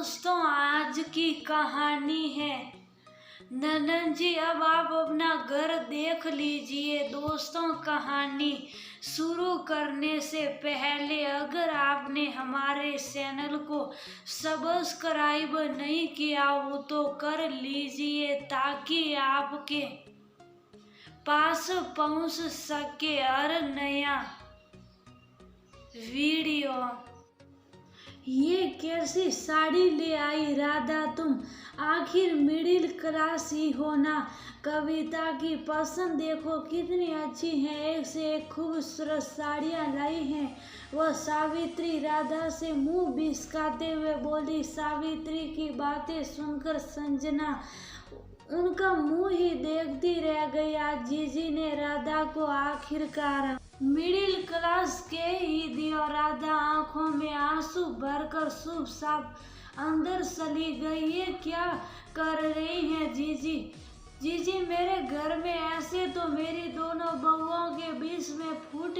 दोस्तों, आज की कहानी है ननन जी। अब आप अपना घर देख लीजिए। दोस्तों, कहानी शुरू करने से पहले अगर आपने हमारे चैनल को सब्सक्राइब नहीं किया हो तो कर लीजिए, ताकि आपके पास पहुंच सके हर नया वीडियो। ये कैसी साड़ी ले आई राधा तुम? आखिर मिडिल क्लास ही हो ना। कविता की पसंद देखो कितनी अच्छी है, एक से एक खूबसूरत साड़ियाँ लाई हैं। वह सावित्री राधा से मुंह बिस्काते हुए बोली। सावित्री की बातें सुनकर संजना उनका मुंह ही देखती रह गई। आज जीजी ने राधा को आखिरकार मिडिल क्लास के ही दिया। राधा आंखों में आंसू भरकर चुप साफ अंदर चली गई। ये क्या कर रही हैं जीजी? जीजी, मेरे घर में ऐसे तो मेरी दोनों बहुओं के बीच में फूट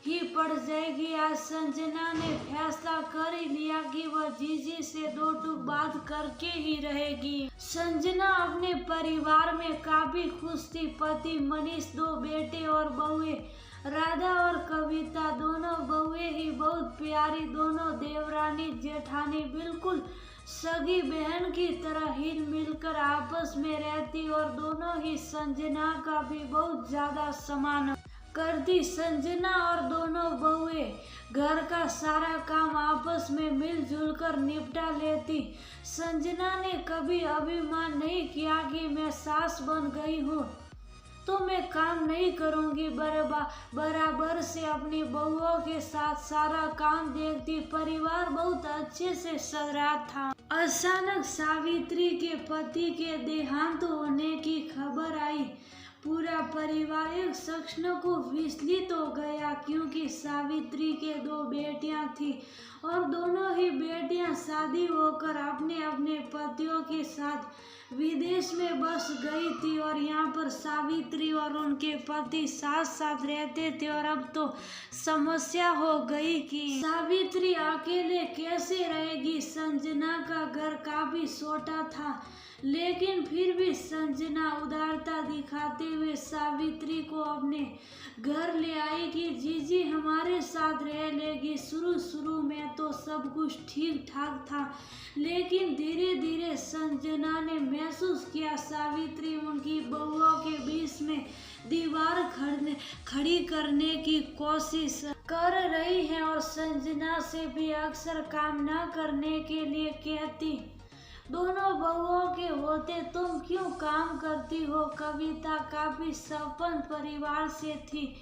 ही पड़ जाएगी। आज संजना ने फैसला कर ही लिया कि वह जीजी से दो टूक बात करके ही रहेगी। संजना अपने परिवार में काफी खुश थी। पति मनीष, दो बेटे और बहुएं राधा और कविता। दोनों बहुएं ही बहुत प्यारी, दोनों देवरानी जेठानी बिल्कुल सगी बहन की तरह हिल मिलकर आपस में रहती और दोनों ही संजना का भी बहुत ज्यादा सम्मान करती। संजना और दोनों बहुएं घर का सारा काम आपस में मिलजुल कर निपटा लेती। संजना ने कभी अभिमान नहीं किया कि मैं सास बन गई हूँ तो मैं काम नहीं करूंगी। बराबर से अपनी बहुओं के साथ सारा काम देखती। परिवार बहुत अच्छे से चल रहा था। अचानक सावित्री के पति के देहांत होने की खबर आई। पूरा परिवार एक क्षण को विचलित हो गया, क्योंकि सावित्री के दो बेटियां थी और दोनों ही बेटियां शादी होकर अपने अपने पतियों के साथ विदेश में बस गई थी। और यहाँ पर सावित्री और उनके पति साथ साथ रहते थे। और अब तो समस्या हो गई कि सावित्री अकेले कैसे रहेगी। संजना का घर काफी छोटा था, लेकिन फिर भी संजना उदारता दिखाते हुए सावित्री को अपने घर ले आई कि जीजी हमारे साथ रह लेगी। शुरू में तो सब कुछ ठीक ठाक था, लेकिन धीरे धीरे संजना ने महसूस किया सावित्री उनकी बहुओं के बीच में दीवार खड़ी करने की कोशिश कर रही है और संजना से भी अक्सर काम न करने के लिए कहती। दोनों बहुओं के होते तुम क्यों काम करती हो? कविता काफी संपन्न परिवार से थी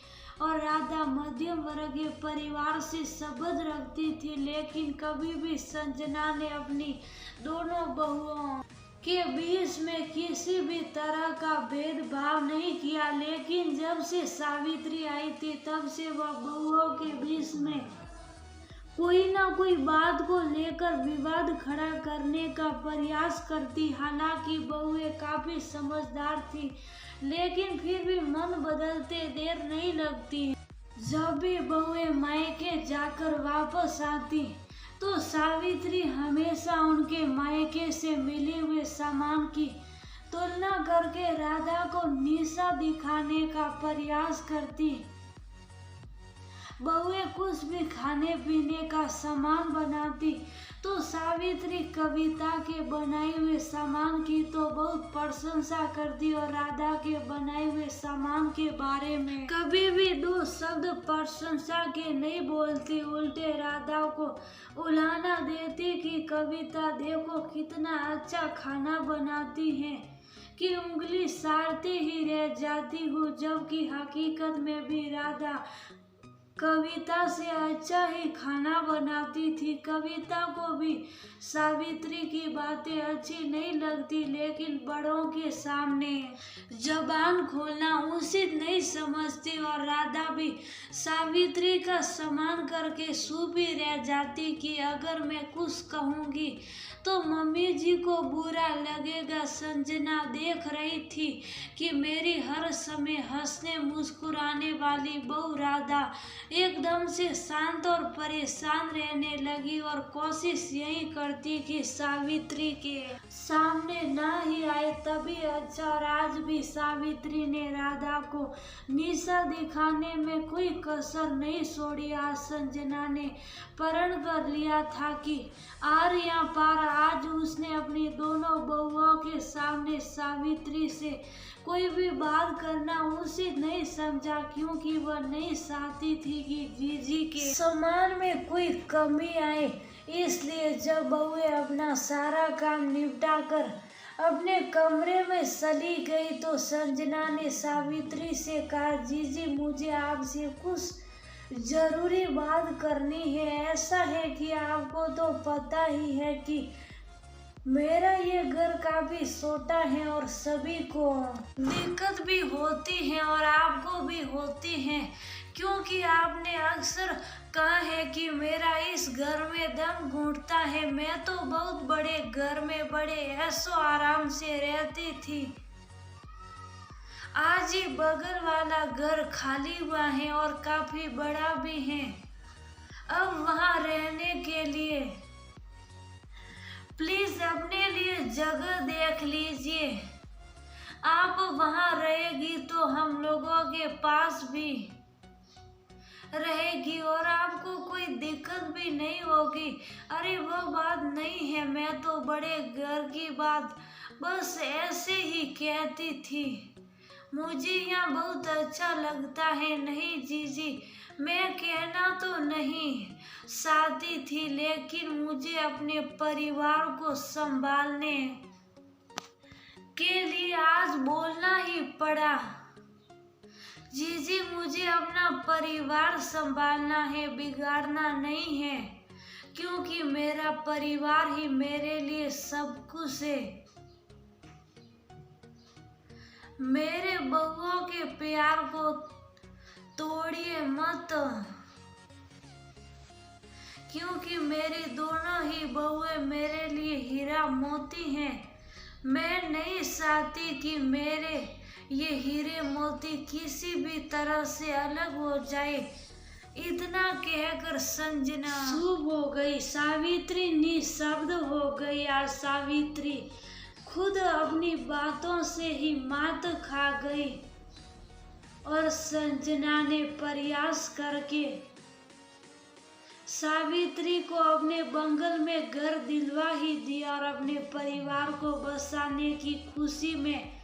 और राधा मध्यम वर्गीय परिवार से संबंध रखती थी, लेकिन कभी भी संजना ने अपनी दोनों बहुओं के बीच में किसी भी तरह का भेदभाव नहीं किया। लेकिन जब से सावित्री आई थी तब से वह बहुओं के बीच में कोई ना कोई बात को लेकर विवाद खड़ा करने का प्रयास करती। हालांकि बहुएं काफी समझदार थी, लेकिन फिर भी मन बदलते देर नहीं लगती। जब भी बहुएं मायके जाकर वापस आती तो सावित्री हमेशा उनके मायके से मिले हुए सामान की तुलना करके राधा को नीचा दिखाने का प्रयास करती। बहुएं कुछ भी खाने पीने का सामान बनाती तो सावित्री कविता के बनाए हुए सामान की तो बहुत प्रशंसा करती और राधा के बनाए हुए सामान के बारे में कभी भी दो शब्द प्रशंसा के नहीं बोलती। उल्टे राधा को उलाहना देती कि कविता देखो कितना अच्छा खाना बनाती है कि उंगली सारते ही रह जाती हूँ, जबकि हकीकत में भी राधा कविता से अच्छा ही खाना बनाती थी। कविता को भी सावित्री की बातें अच्छी नहीं लगती, लेकिन बड़ों के सामने जबान खोलना उचित नहीं समझती और राधा भी सावित्री का सम्मान करके चुप ही रह जाती कि अगर मैं कुछ कहूँगी तो मम्मी जी को बुरा लगेगा। संजना देख रही थी कि मेरी हर समय हंसने मुस्कुराने वाली बहू राधा एकदम से शांत और परेशान रहने लगी और कोशिश यही कर करती कि सावित्री के सामने न ही आए तभी अच्छा। और आज भी सावित्री ने राधा को निशा दिखाने में कोई कसर नहीं छोड़ी। आज संजना ने प्रण कर लिया था कि आर या पार आज उसने अपनी दोनों बहुओं के सामने सावित्री से कोई भी बात करना उचित नहीं समझा, क्योंकि वह नहीं चाहती थी कि जीजी के सम्मान में कोई कमी आए। इसलिए जब बहुएं अपना सारा काम निपटा कर अपने कमरे में चली गई तो संजना ने सावित्री से कहा, जीजी मुझे आपसे कुछ जरूरी बात करनी है। ऐसा है कि आपको तो पता ही है कि मेरा ये घर काफी छोटा है और सभी को दिक्कत भी होती है और आपको भी होती है, क्योंकि आपने अक्सर कहा है कि मेरा इस घर में दम घुटता है। मैं तो बहुत बड़े घर में बड़े ऐशो आराम से रहती थी। आज ही बगल वाला घर खाली हुआ है और काफी बड़ा भी है। अब वहां रहने के लिए प्लीज अपने लिए जगह देख लीजिए। आप वहां रहेगी तो हम लोगों के पास भी रहेगी और आपको कोई दिक्कत भी नहीं होगी। अरे वो बात नहीं है, मैं तो बड़े घर की बात बस ऐसे ही कहती थी। मुझे यहाँ बहुत अच्छा लगता है। नहीं जीजी, मैं कहना तो नहीं चाहती थी, लेकिन मुझे अपने परिवार को संभालने के लिए आज बोलना ही पड़ा। जीजी मुझे अपना परिवार संभालना है, बिगाड़ना नहीं है, क्योंकि मेरा परिवार ही मेरे लिए सब कुछ है। मेरे बहुओं के प्यार को तोड़िए मत, क्योंकि मेरी दोनों ही बहुएं मेरे लिए हीरा मोती हैं। मैं नहीं चाहती कि मेरे ये हीरे मोती किसी भी तरह से अलग हो जाए। इतना कहकर संजना चुप हो गई। सावित्री निशब्द हो गई। आज सावित्री खुद अपनी बातों से ही मात खा गई और संजना ने प्रयास करके सावित्री को अपने बंगल में घर दिलवा ही दिया और अपने परिवार को बसाने की खुशी में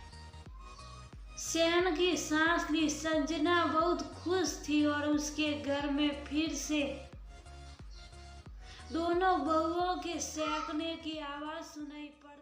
चैन की सांस ली। संजना बहुत खुश थी और उसके घर में फिर से दोनों बहुओं के सहकने की आवाज सुनाई पड़ी।